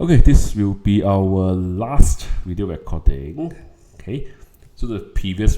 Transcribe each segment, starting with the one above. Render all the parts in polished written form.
Okay, this will be our last video recording. Okay, so the previous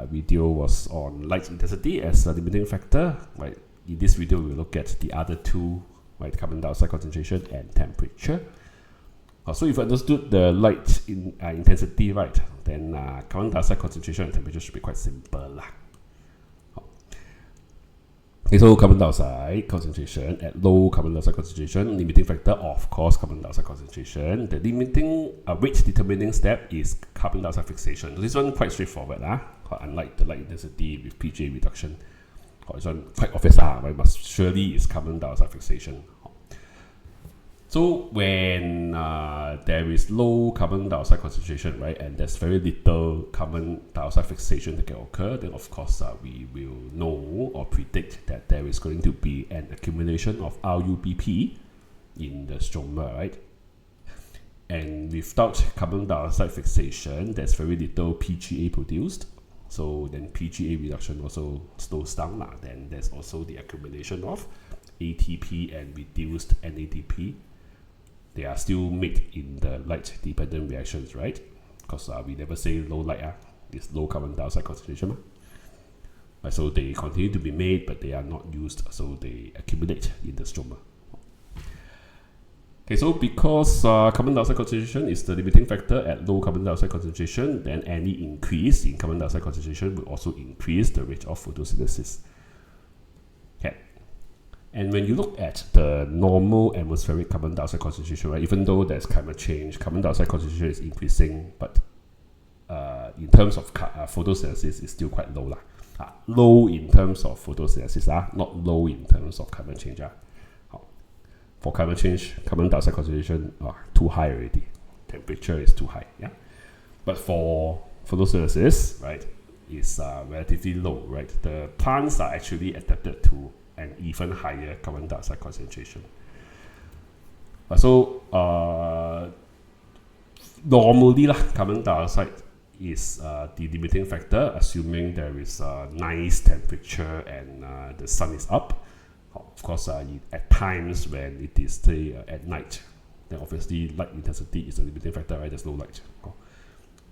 video was on light intensity as a limiting factor. Right, in this video we'll look at the other two, right, carbon dioxide concentration and temperature. So if you understood the light intensity, right, then carbon dioxide concentration and temperature should be quite simple lah. Okay, so carbon dioxide concentration at low carbon dioxide concentration, limiting factor, of course, carbon dioxide concentration. The limiting rate determining step is carbon dioxide fixation. So this one quite straightforward, unlike the light intensity with PGA reduction. This one quite obvious, right? But surely is carbon dioxide fixation. So when there is low carbon dioxide concentration, right, and there's very little carbon dioxide fixation that can occur, then of course we will know or predict that there is going to be an accumulation of RUBP in the stroma, right? And without carbon dioxide fixation, there's very little PGA produced. So then PGA reduction also slows down. Then there's also the accumulation of ATP and reduced NADP. They are still made in the light-dependent reactions, right? Because we never say low light, it's low carbon dioxide concentration. So they continue to be made, but they are not used, so they accumulate in the stroma. Okay, so because carbon dioxide concentration is the limiting factor at low carbon dioxide concentration, then any increase in carbon dioxide concentration will also increase the rate of photosynthesis. Okay. And when you look at the normal atmospheric carbon dioxide concentration, right, even though there's climate change, carbon dioxide concentration is increasing, but in terms of photosynthesis, it's still quite low. Low in terms of photosynthesis, not low in terms of climate change. For climate change, carbon dioxide concentration too high already. Temperature is too high. Yeah, but for photosynthesis, right, is relatively low. Right, the plants are actually adapted to an even higher carbon dioxide concentration. So normally carbon dioxide is the limiting factor, assuming there is a nice temperature and the sun is up. Of course, at times when it is say at night, then obviously light intensity is a limiting factor, right? There's no light.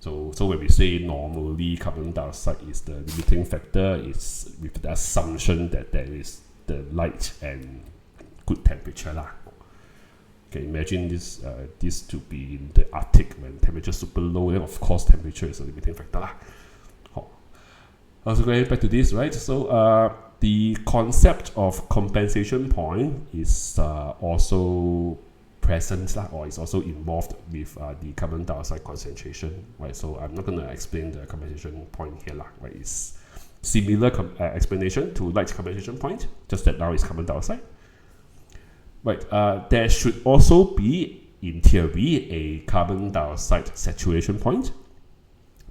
So when we say normally carbon dioxide is the limiting factor, it's with the assumption that there is the light and good temperature lah. Okay, imagine this to be in the Arctic when temperature is super low, then of course temperature is a limiting factor lah. Also going back to this, right? So the concept of compensation point is also present or is also involved with the carbon dioxide concentration, right? So I'm not going to explain the compensation point here lah, right? It's similar explanation to light compensation point, just that now it's carbon dioxide. Right, there should also be, in theory, a carbon dioxide saturation point.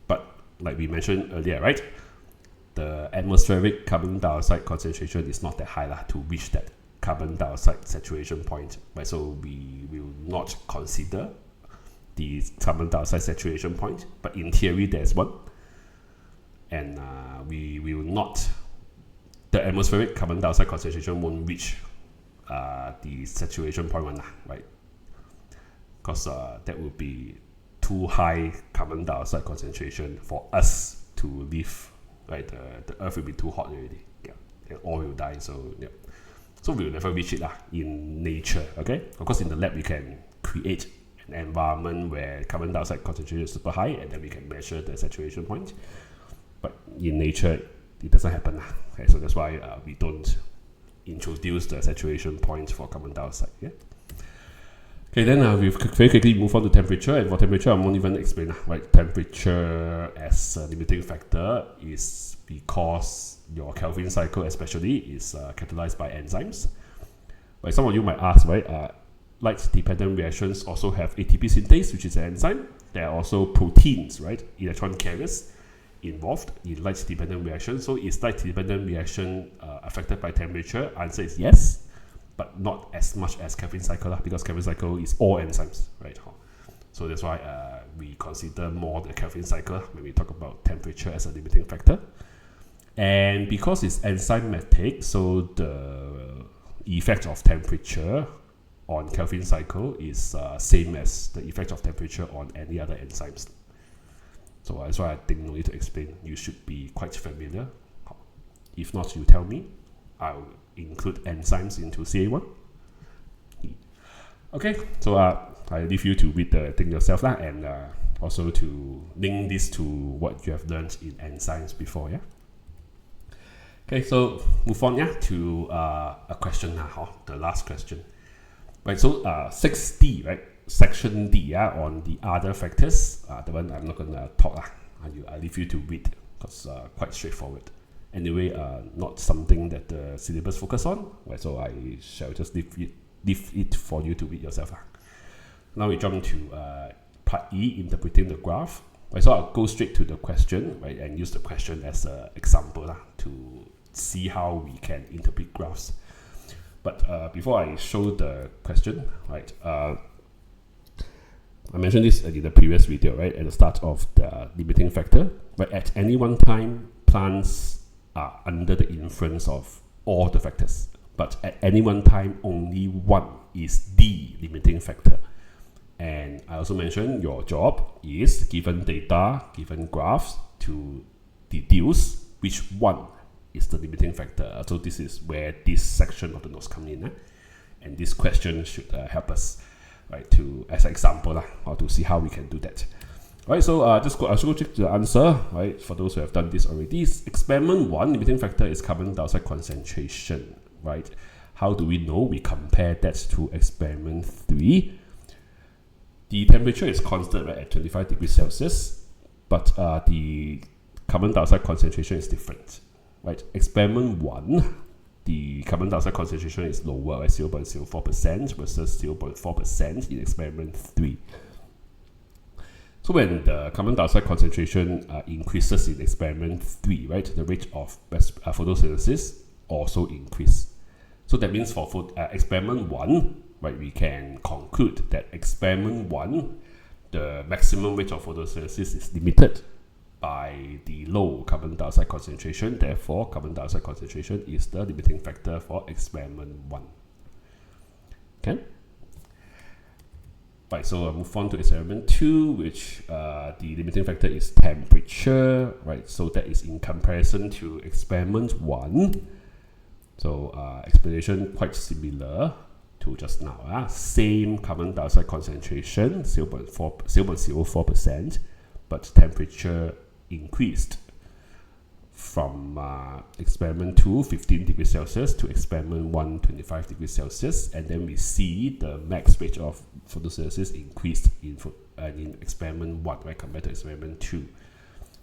But like we mentioned earlier, right, the atmospheric carbon dioxide concentration is not that high to reach that carbon dioxide saturation point. Right, so we will not consider the carbon dioxide saturation point, but in theory there's one. And we will not, the atmospheric carbon dioxide concentration won't reach the saturation point one, right? Because that would be too high carbon dioxide concentration for us to live, right? The earth will be too hot already, yeah, and all will die. So yeah, so we will never reach it in nature. Okay, of course in the lab we can create an environment where carbon dioxide concentration is super high, and then we can measure the saturation point. But in nature, it doesn't happen. Okay, so that's why we don't introduce the saturation point for carbon dioxide. Yeah. Okay, then we very quickly move on to temperature. And for temperature, I won't even explain. Right, temperature as a limiting factor is because your Kelvin cycle, especially, is catalyzed by enzymes. Right, some of you might ask, right? Light-dependent reactions also have ATP synthase, which is an enzyme. There are also proteins, right? Electron carriers involved in light-dependent reaction. So is light-dependent reaction affected by temperature? Answer is yes, but not as much as Kelvin cycle because Kelvin cycle is all enzymes, right? So that's why we consider more the Kelvin cycle when we talk about temperature as a limiting factor. And because it's enzymatic, so the effect of temperature on Kelvin cycle is same as the effect of temperature on any other enzymes. So that's why I think no need to explain. You should be quite familiar. If not, you tell me. I'll include enzymes into CA1. Okay, so I leave you to read the thing yourself and also to link this to what you have learned in enzymes before. Yeah. Okay, so move on to a question now, the last question. Right, so 6D, right? Section D on the other factors. The one I'm not going to talk. I leave you to read because quite straightforward. Anyway, not something that the syllabus focus on. Right, so I shall just leave it for you to read yourself. Now we jump to part E, interpreting the graph. Right, so I'll go straight to the question, right, and use the question as an example to see how we can interpret graphs. But before I show the question, right, I mentioned this in the previous video, right, at the start of the limiting factor. But at any one time, plants are under the influence of all the factors. But at any one time, only one is the limiting factor. And I also mentioned your job is, given data, given graphs, to deduce which one is the limiting factor. So this is where this section of the notes come in. And this question should help us, right, to as an example or to see how we can do that. Right, so I'll just go check the answer, right, for those who have done this already. Experiment 1, limiting factor is carbon dioxide concentration, right? How do we know? We compare that to experiment 3. The temperature is constant, right, at 25 degrees Celsius, but the carbon dioxide concentration is different, right? Experiment 1, the carbon dioxide concentration is lower, right, 0.04% versus 0.4% in experiment 3. So when the carbon dioxide concentration increases in experiment 3, right, the rate of photosynthesis also increase. So that means for experiment 1, right, we can conclude that experiment 1, the maximum rate of photosynthesis is limited by the low carbon dioxide concentration. Therefore, carbon dioxide concentration is the limiting factor for experiment 1. Okay. Right, so I'll move on to experiment 2, which the limiting factor is temperature, right? So that is in comparison to experiment 1. So explanation quite similar to just now. Same carbon dioxide concentration, 0.04%, but temperature increased from experiment 2, 15 degrees Celsius, to experiment 1, 25 degrees Celsius, and then we see the max rate of photosynthesis increased in experiment 1, right, compared to experiment 2.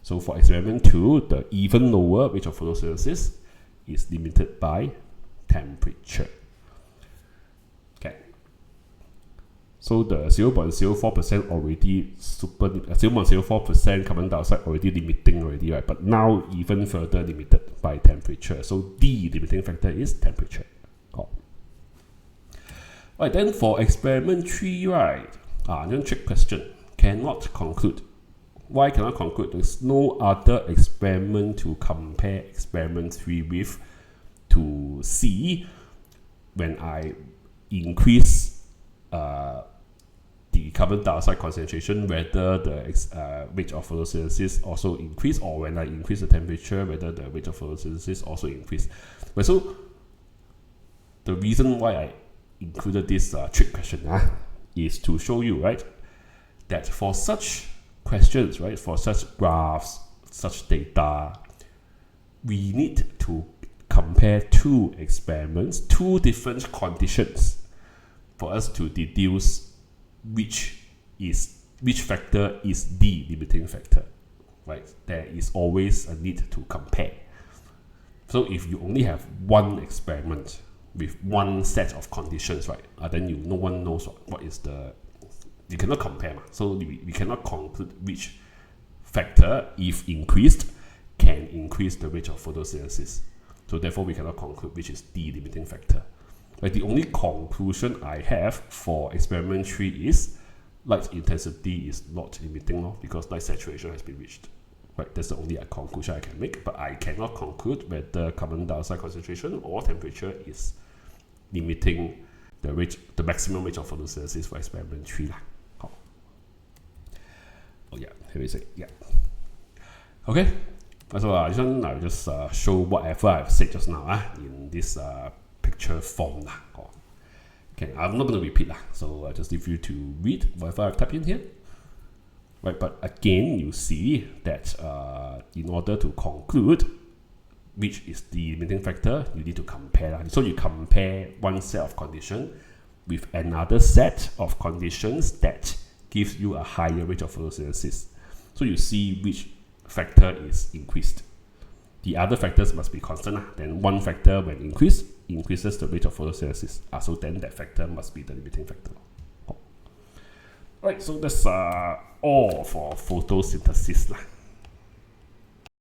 So for experiment 2, the even lower rate of photosynthesis is limited by temperature. Okay. So the 0.04% already 0.04% carbon dioxide already limiting already, right? But now even further limited by temperature. So the limiting factor is temperature. Right, then for experiment 3, right? Then trick question. Cannot conclude. Why cannot conclude? There's no other experiment to compare experiment 3 with to see when I increase the carbon dioxide concentration, whether the rate of photosynthesis also increase, or when I increase the temperature, whether the rate of photosynthesis also increase. But so the reason why I included this trick question is to show you, right, that for such questions, right, for such graphs, such data, we need to compare two experiments, two different conditions, for us to deduce which factor is the limiting factor, right? There is always a need to compare. So if you only have one experiment with one set of conditions, right, then no one knows what is the, you cannot compare. So we cannot conclude which factor, if increased, can increase the rate of photosynthesis. So therefore, we cannot conclude which is the limiting factor. Like the only conclusion I have for experiment 3 is light intensity is not limiting, because light saturation has been reached. Right, that's the only conclusion I can make, but I cannot conclude whether carbon dioxide concentration or temperature is limiting the maximum rate of photosynthesis for experiment 3 lah. Oh yeah, here is it. Yeah. Okay. So this one I'll just show whatever I've said just now in this picture form lah. Okay, I'm not going to repeat lah. So I just leave you to read whatever I've typed in here. Right, but again, you see that in order to conclude which is the limiting factor, you need to compare. So you compare one set of conditions with another set of conditions that gives you a higher rate of photosynthesis. So you see which factor is increased. The other factors must be constant. Then one factor, when increases the rate of photosynthesis. So then that factor must be the limiting factor. Right, so that's all for photosynthesis.